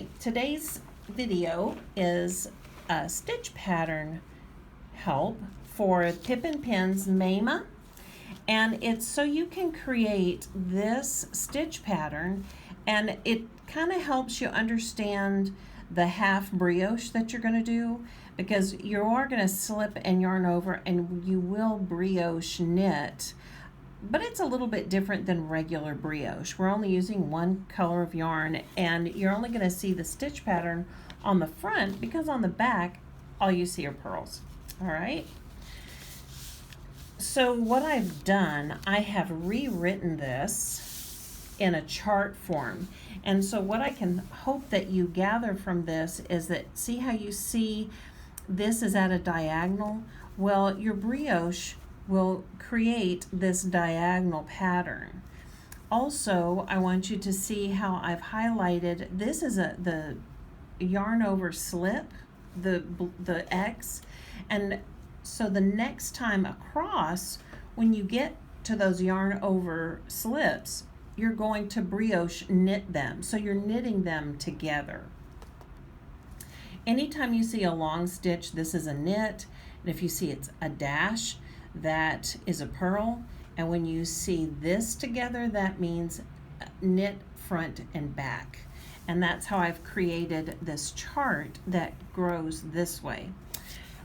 right, today's video is a stitch pattern help for Pip Pin's Maema, and it's so you can create this stitch pattern, and it kind of helps you understand the half brioche that you're going to do, because you are going to slip and yarn over and you will brioche knit, but it's a little bit different than regular brioche. We're only using one color of yarn, and you're only going to see the stitch pattern on the front, because on the back all you see are purls. All right, so what I've done, I have rewritten this in a chart form, and so what I can hope that you gather from this is that, see how you see this is at a diagonal? Well, your brioche will create this diagonal pattern. Also, I want you to see how I've highlighted, this is the yarn over slip, the X, and so the next time across, when you get to those yarn over slips, you're going to brioche knit them, so you're knitting them together. Anytime you see a long stitch, this is a knit, and if you see it's a dash, that is a purl, and when you see this together, that means knit front and back. And that's how I've created this chart that grows this way.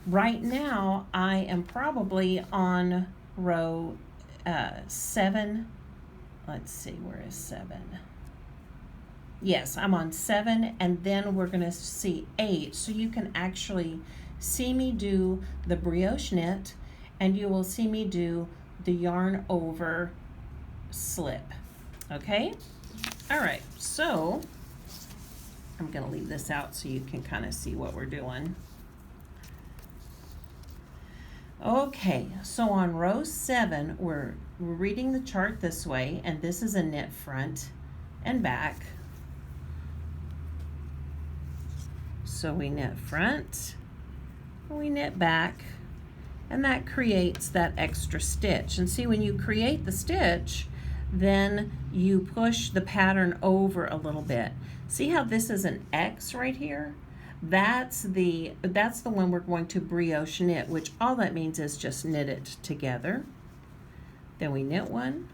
Right now, I am probably on row 7. Let's see, where is 7? Yes, I'm on 7, and then we're going to see 8. So you can actually see me do the brioche knit, and you will see me do the yarn over slip. Okay? All right, so I'm going to leave this out so you can kind of see what we're doing. Okay, so on row 7, we're reading the chart this way, and this is a knit front and back. So we knit front, we knit back, and that creates that extra stitch. And see, when you create the stitch, then you push the pattern over a little bit. See how this is an X right here? That's the one we're going to brioche knit, which all that means is just knit it together. Then we knit one,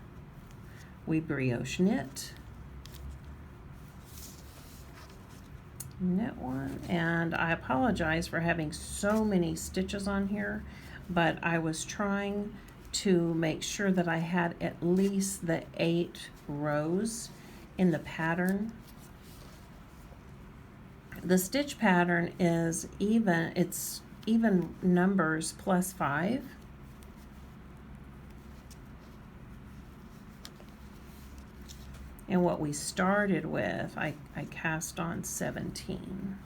we brioche knit, knit one, and I apologize for having so many stitches on here, but I was trying to make sure that I had at least the 8 rows in the pattern. The stitch pattern is even, it's even numbers plus 5. And what we started with, I cast on 17.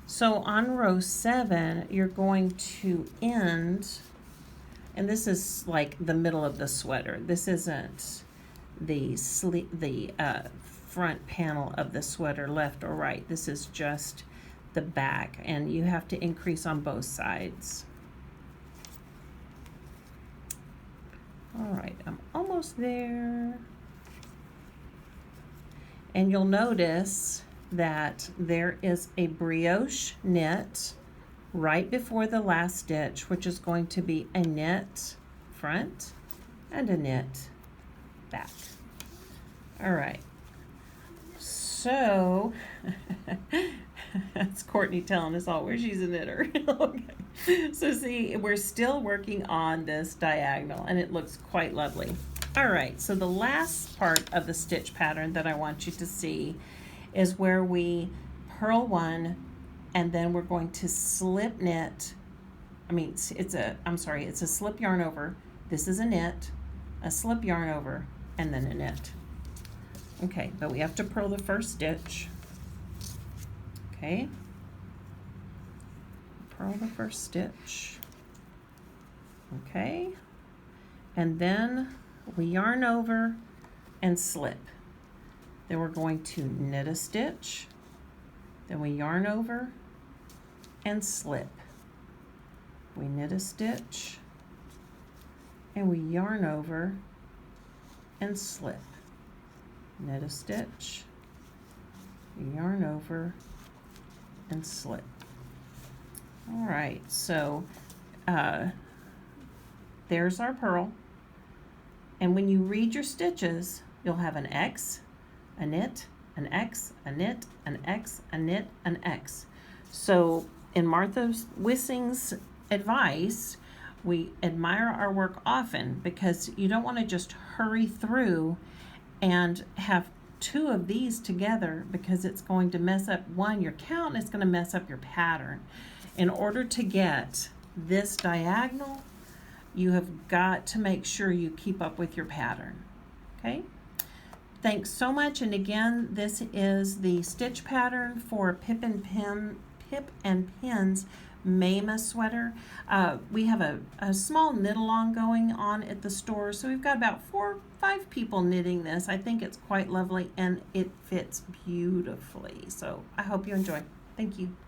So on row 7, you're going to end, and this is like the middle of the sweater. This isn't the front panel of the sweater, left or right. This is just the back, and you have to increase on both sides. All right, I'm almost there. And you'll notice that there is a brioche knit right before the last stitch, which is going to be a knit front and a knit back. All right, so that's Courtney telling us all where she's a knitter. Okay, so see, we're still working on this diagonal, and it looks quite lovely. All right, so the last part of the stitch pattern that I want you to see is where we purl one, and then we're going to slip knit. It's a slip yarn over. This is a knit, a slip yarn over, and then a knit. Okay, but we have to purl the first stitch. Okay, purl the first stitch. Okay, and then we yarn over and slip. Then we're going to knit a stitch, then we yarn over and slip. We knit a stitch and we yarn over and slip. Knit a stitch, yarn over, and slip. All right, so there's our purl. And when you read your stitches, you'll have an X, a knit, an X, a knit, an X, a knit, an X. So in Martha Wissing's advice, we admire our work often because you don't want to just hurry through and have two of these together because it's going to mess up your count, and it's going to mess up your pattern. In order to get this diagonal, you have got to make sure you keep up with your pattern. Okay? Thanks so much. And again, this is the stitch pattern for Pip and Pin's Maema sweater. We have a small knit along going on at the store, so we've got about 4 or 5 people knitting this. I think it's quite lovely and it fits beautifully. So I hope you enjoy. Thank you.